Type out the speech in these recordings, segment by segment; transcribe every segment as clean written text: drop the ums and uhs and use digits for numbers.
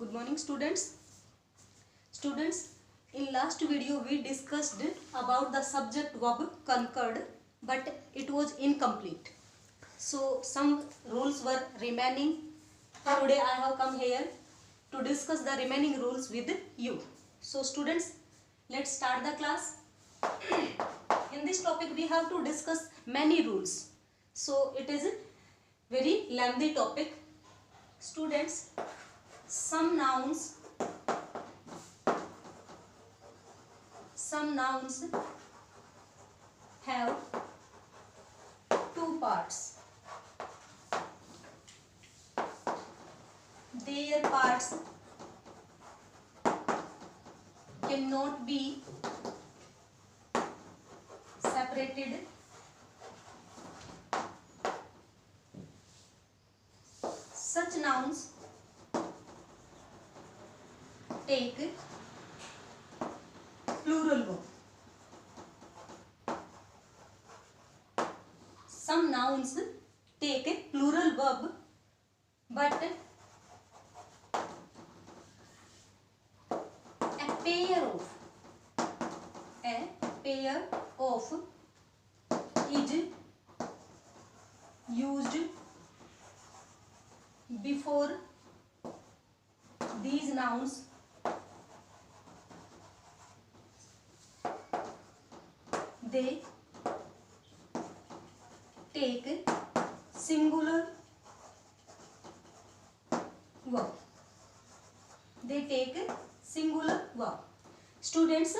Good morning students. In last video we discussed about the subject verb conquered, but it was incomplete. So some rules were remaining. Today I have come here to discuss the remaining rules with you. So students, let's start the class. In this topic we have to discuss many rules. So it is a very lengthy topic. Students, some nouns have two parts. Their parts cannot be separated. Such nouns take plural verb. Some nouns take a plural verb, but a pair of is used before these nouns. They take singular verb. Students,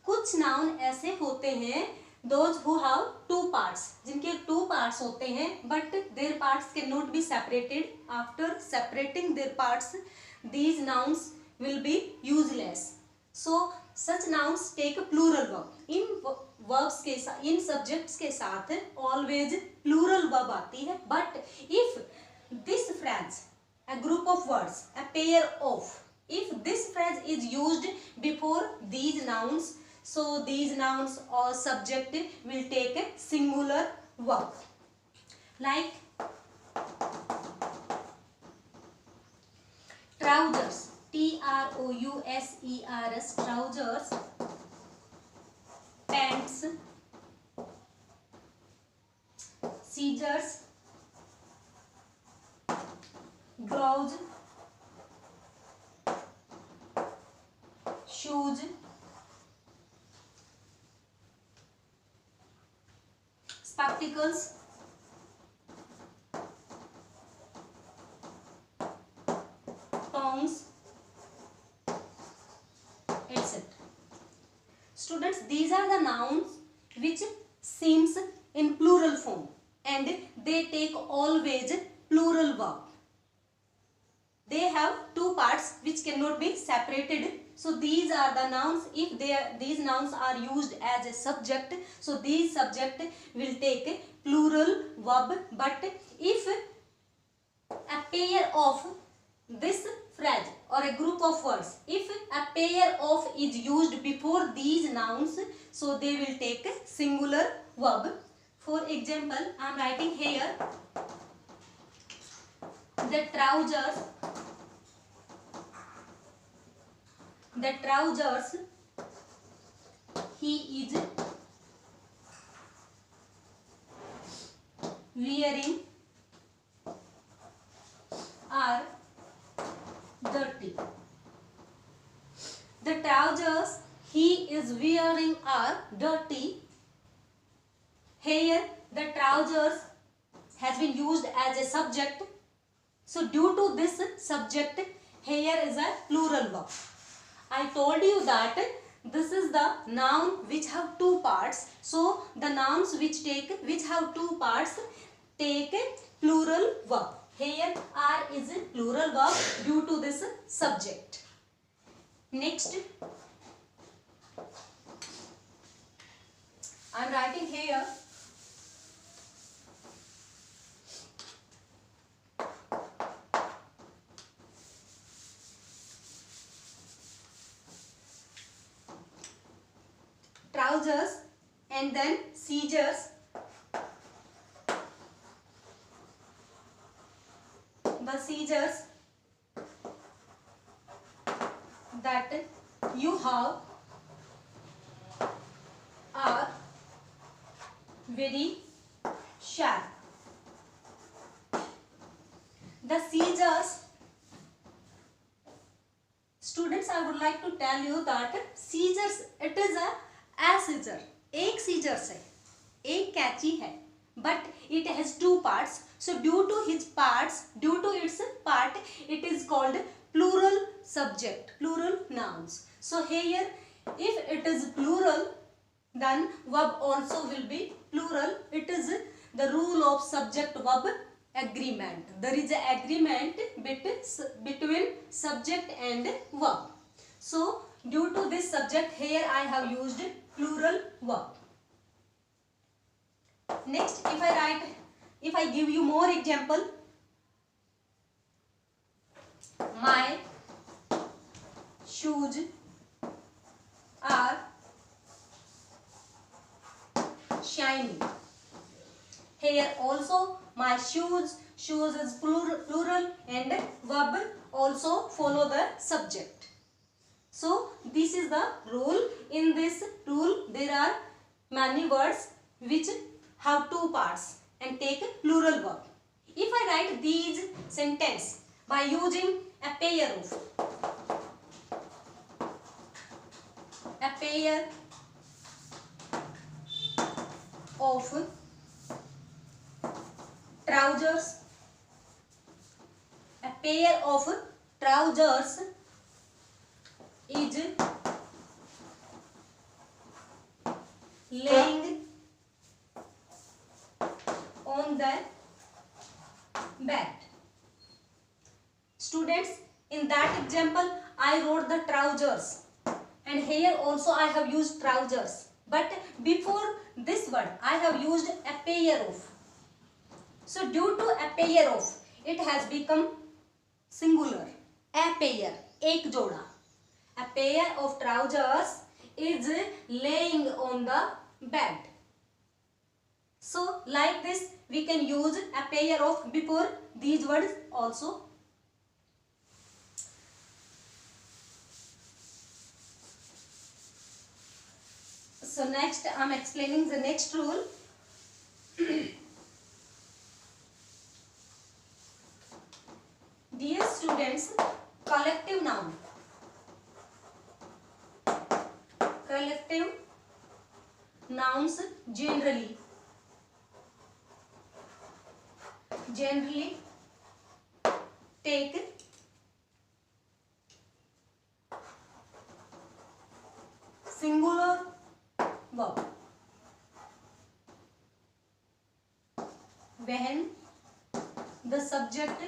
कुछ noun ऐसे होते हैं those who have two parts, जिनके two parts होते हैं, but their parts cannot be separated. After separating their parts, these nouns will be useless. So such nouns take plural verb. In subjects के साथ always plural verb आती है, but if this phrase, a group of words, a pair of, if this phrase is used before these nouns, so these nouns or subject will take a singular verb. Like trousers, trousers, trousers, pants, scissors, gloves, shoes, spectacles, tongs, etc. Students, these are the nouns which seems in plural form and they take always plural verb. They have two parts which cannot be separated. So these are the nouns. If these nouns are used as a subject, so these subject will take a plural verb. But if a pair of this phrase or a group of words, if a pair of is used before these nouns, so they will take a singular verb. For example, I am writing here the trousers, he is wearing are dirty. The trousers he is wearing are dirty. Here the trousers has been used as a subject. So due to this subject, here is a plural verb. I told you that this is the noun which have two parts. So the nouns which have two parts take a plural verb. Here are is a plural verb due to this subject. Next, I am writing here trousers and then scissors, the scissors that you have are very sharp. The scissors, students, I would like to tell you that scissors, it is a scissor. एक scissors है, एक कैंची है, but it has two parts. So due to its part, it is called plural subject, plural nouns. So here, if it is plural, then verb also will be plural. It is the rule of subject verb agreement. There is an agreement between subject and verb. So due to this subject, here I have used plural verb. Next, if I give you more example, my shoes are shiny. Here also my shoes is plural and verb also follow the subject. So this is the rule. In this rule there are many words which have two parts and take plural verb. If I write these sentence by using a pair of trousers, a pair of trousers is laying on the bed. Students, in that example I wrote the trousers and here also I have used trousers, but before this word I have used a pair of. So due to a pair of, it has become singular. A pair, एक जोड़ा. A pair of trousers is laying on the bed. So like this we can use a pair of before these words also. So next I am explaining the next rule. Dear students, collective noun. Collective nouns generally take singular verb when the subject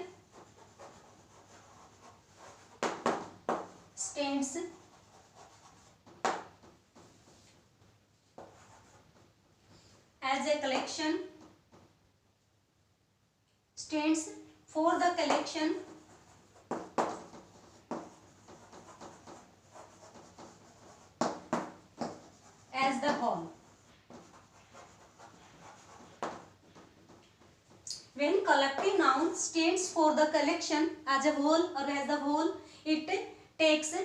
stands as a collection, stands for the collection as the whole. When collective noun stands for the collection as a whole or as the whole, it takes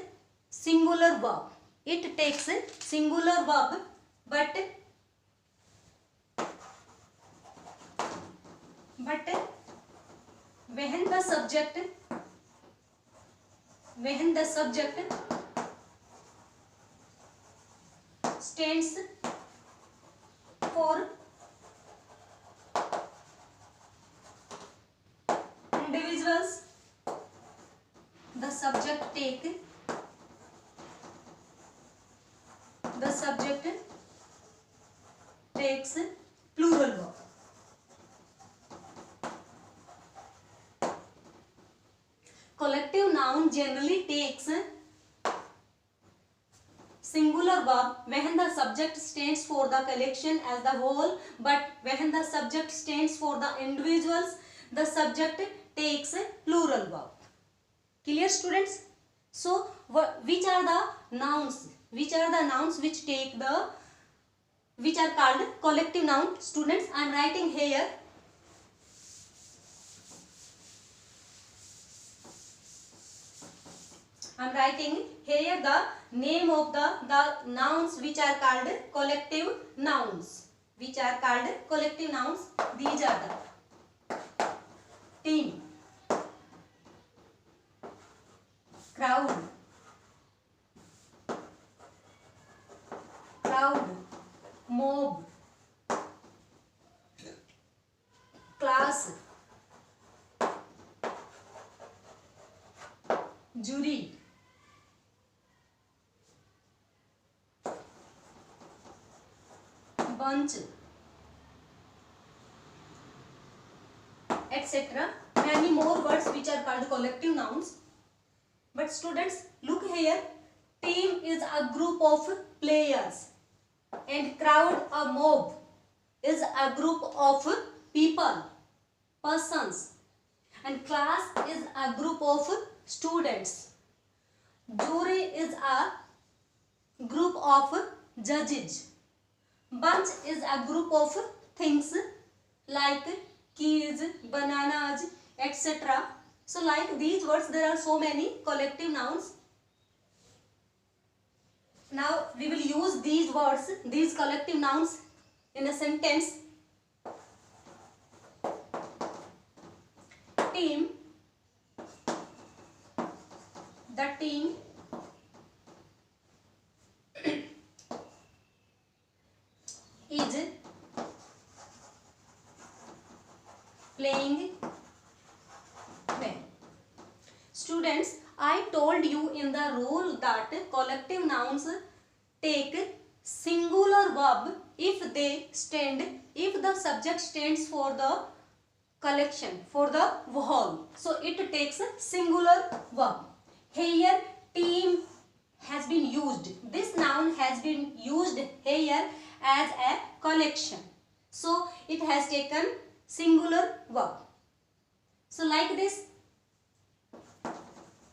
singular verb. It takes singular verb, but when the subject stands for individuals, the subject takes plural verb. Collective noun generally takes singular verb when the subject stands for the collection as the whole, but when the subject stands for the individuals, the subject takes plural verb. Clear, students? So which are the nouns which are called collective noun? Students, I am writing here. I am writing here the name of the nouns which are called collective nouns. Which are called collective nouns. These are the team, crowd, mob, class, jury, bunch, etc. Many more words which are called collective nouns. But students, look here. Team is a group of players, and crowd, a mob, is a group of people, persons, and class is a group of students. Jury is a group of judges. Bunch is a group of things like keys, bananas, etc. So like these words, there are so many collective nouns. Now we will use these words, these collective nouns in a sentence. Team, the team is playing well. Students, I told you in the rule that collective nouns take singular verb if the subject stands for the collection, for the whole. So it takes singular verb. Here team has been used. This noun has been used here as a collection. So it has taken singular verb. So like this.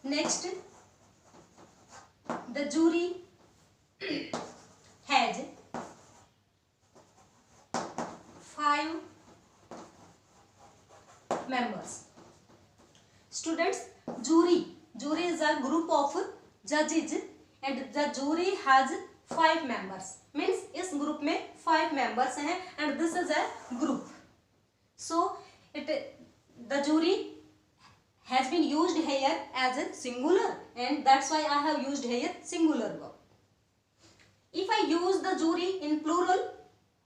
Next, the jury has 5 members. Students, jury is a group of judges and the jury has 5 members. Means इस group में 5 members हैं and this is a group. So the jury has been used here as a singular and that's why I have used here singular verb. If I use the jury in plural,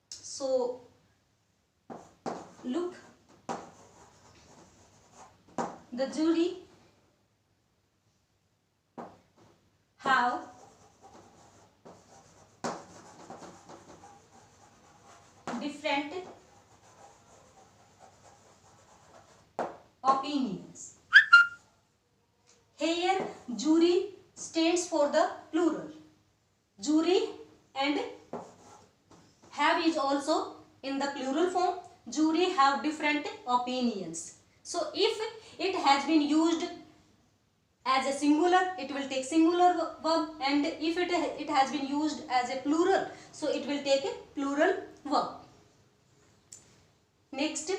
so look, the jury have different opinions. Here jury stands for the plural. Jury and have is also in the plural form. Jury have different opinions. So if it has been used as a singular, it will take singular verb, and if it has been used as a plural, so it will take a plural verb. Next,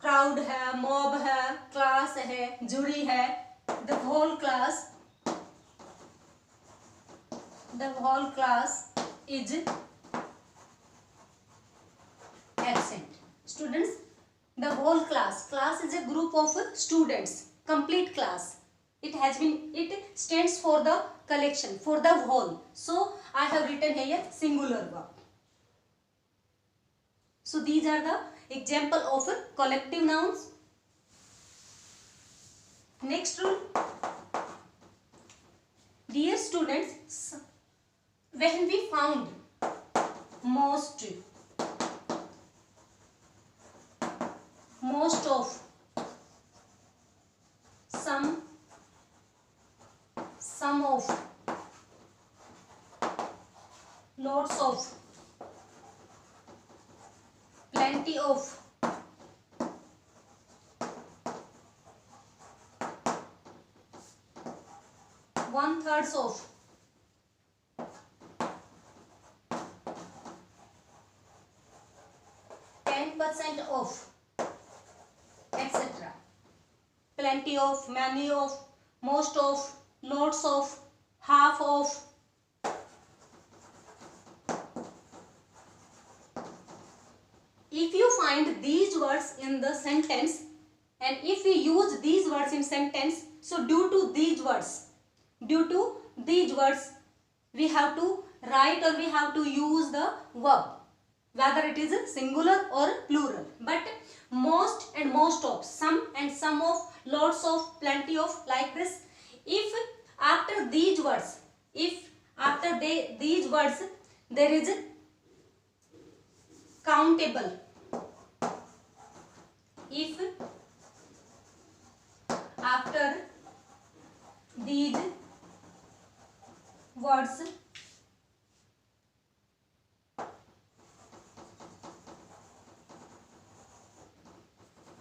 crowd है, mob है, class है, jury है, the whole class is absent. Students, the whole class is a group of students, complete class. It stands for the collection, for the whole. So I have written here singular verb. So these are the example of collective nouns. Next rule. Dear students, when we found most of, some of, lots of, plenty of, 1/3 of, 10% off, etc. Plenty of, many of, most of, lots of, half of. If you find these words in the sentence and if we use these words in sentence, so due to these words we have to write or we have to use the verb, whether it is singular or plural. But most and most of, some and some of, lots of, plenty of, like this. If after these words, these words there is countable, if after these words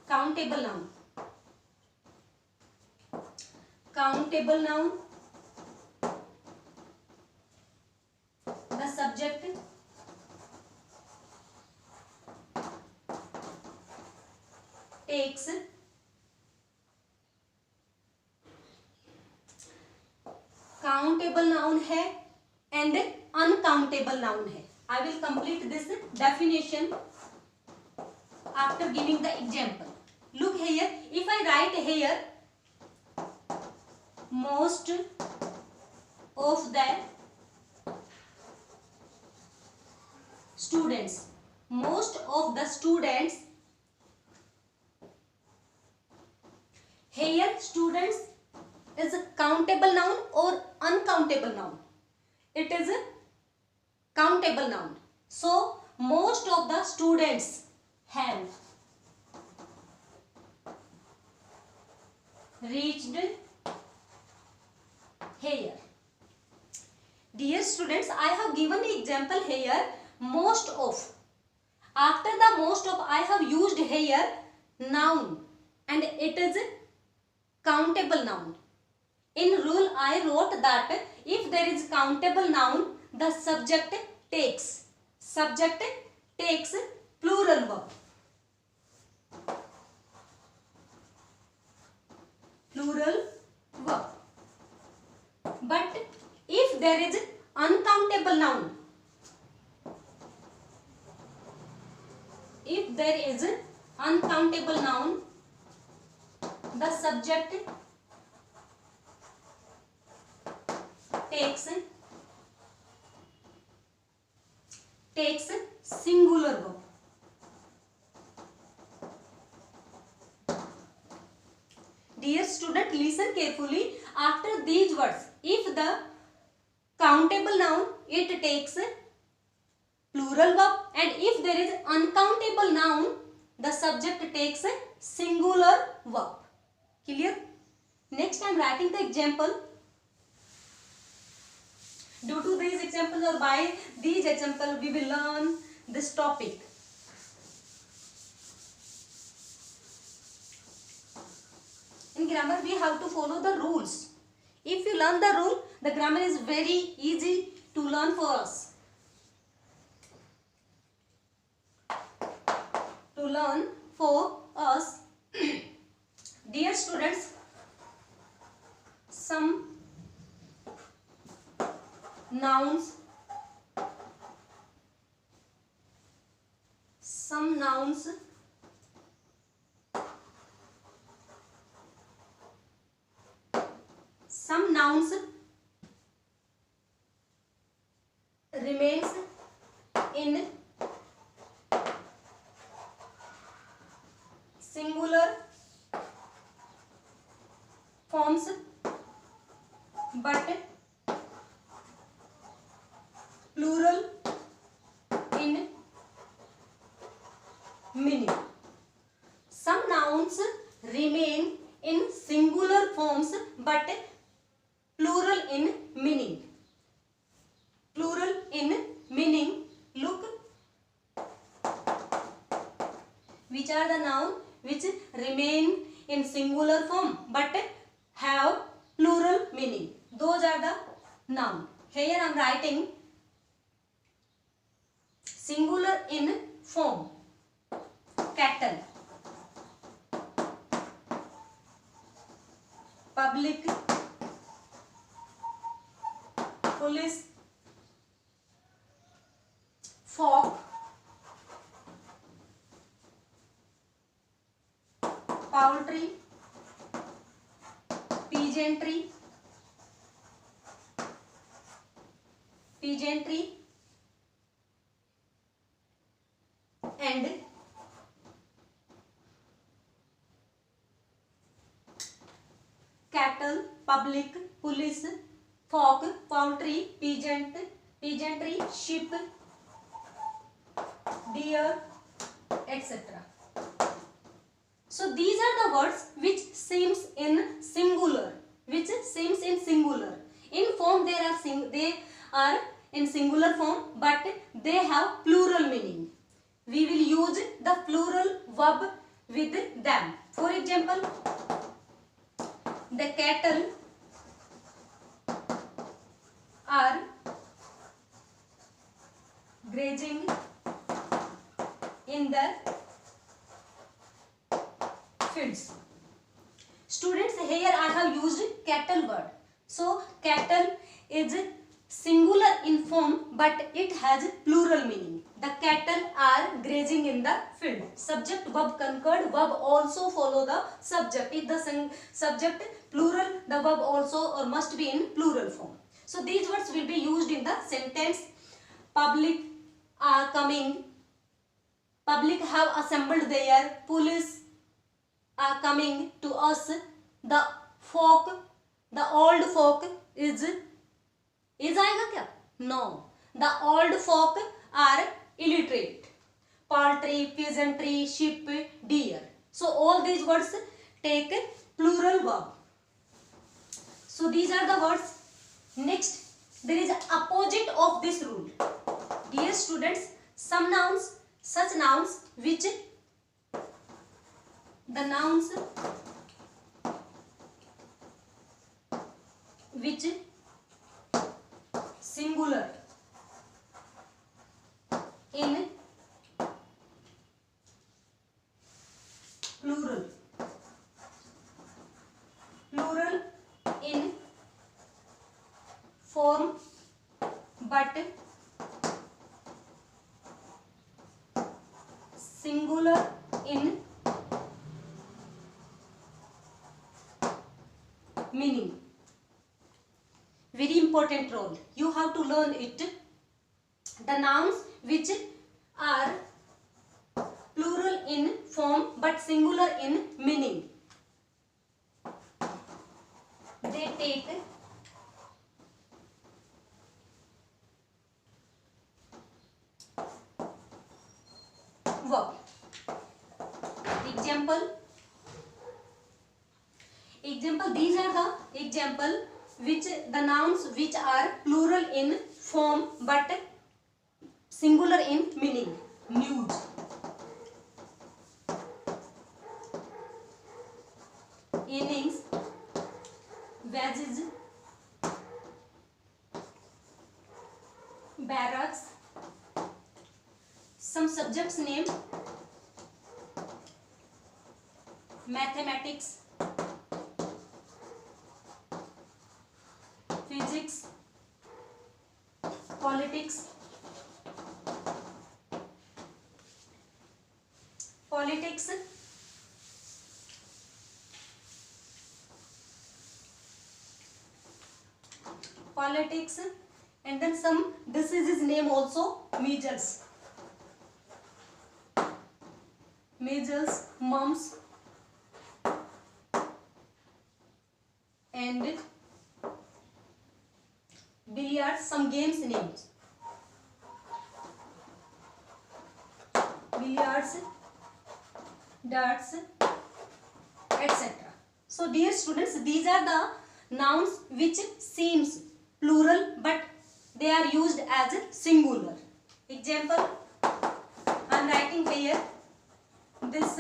countable noun, the subject takes countable noun है and uncountable noun है. I will complete this definition after giving the example. Look here, if I write here most of the students, most of the students, here students is a countable noun or uncountable noun? It is a countable noun. So most of the students have reached here. Dear students, I have given the example here, most of. After the most of, I have used here noun and it is a countable noun. In rule, I wrote that if there is countable noun, the subject takes plural verb. But if there is uncountable noun, the subject takes singular verb. Dear student, listen carefully. After these words, if the countable noun, it takes plural verb, and if there is uncountable noun, the subject takes singular verb. Clear? Next, I am writing the example. Due to these examples or by these examples, we will learn this topic. In grammar, we have to follow the rules. If you learn the rule, the grammar is very easy to learn for us. Dear students, some nouns remains in singular forms but plural in meaning. Some nouns remain in singular forms but plural in meaning. Plural in meaning. Look, which are the nouns which remain in singular form but have plural meaning. Those are the nouns. Here I am writing singular in form. cattle, public, police, folk, poultry, peasantry, and cattle, public, police, folk, poultry, peasantry, sheep, deer, etc. So these are the words which seems in singular, In form they are in singular form, but they have plural meaning. We will use the plural verb with them. For example, the cattle are grazing in the fields. Students, here I have used cattle word. So cattle is singular in form, but it has plural meaning. The cattle are grazing in the field. Subject verb concurred, verb also follow the subject. If the subject plural, the verb also or must be in plural form. So these words will be used in the sentence. Public are coming. Public have assembled there. Police are coming to us. The folk, the old folk is आएगा क्या? No. The old folk are illiterate. Poultry, peasantry, sheep, deer. So all these words take plural verb. So these are the words. Next, there is opposite of this rule. Dear students, some nouns, such nouns which the nouns which singular in plural in form but singular in meaning. Very important role. You have to learn it. The nouns which are plural in form but singular in meaning, they take verb. Example, these are the example which the nouns which are plural in form but singular in meaning. News, innings, wages, barracks. Some subjects name: mathematics, physics, politics, and then some diseases name also: measles, mumps, and billiards. Some games names: billiards, darts, etc. So dear students, these are the nouns which seems plural but they are used as singular. Example, I am writing here: this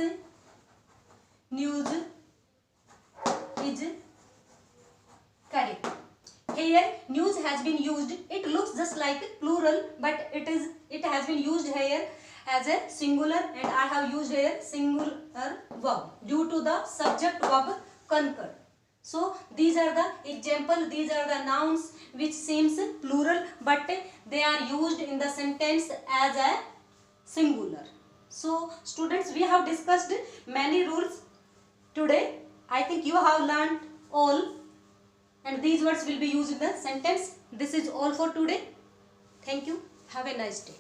news is correct. Here news has been used. It looks just like plural, but it has been used here as a singular and I have used here singular verb due to the subject verb concur. So these are the example, these are the nouns which seems plural but they are used in the sentence as a singular. So students, we have discussed many rules today. I think you have learned all and these words will be used in the sentence. This is all for today. Thank you. Have a nice day.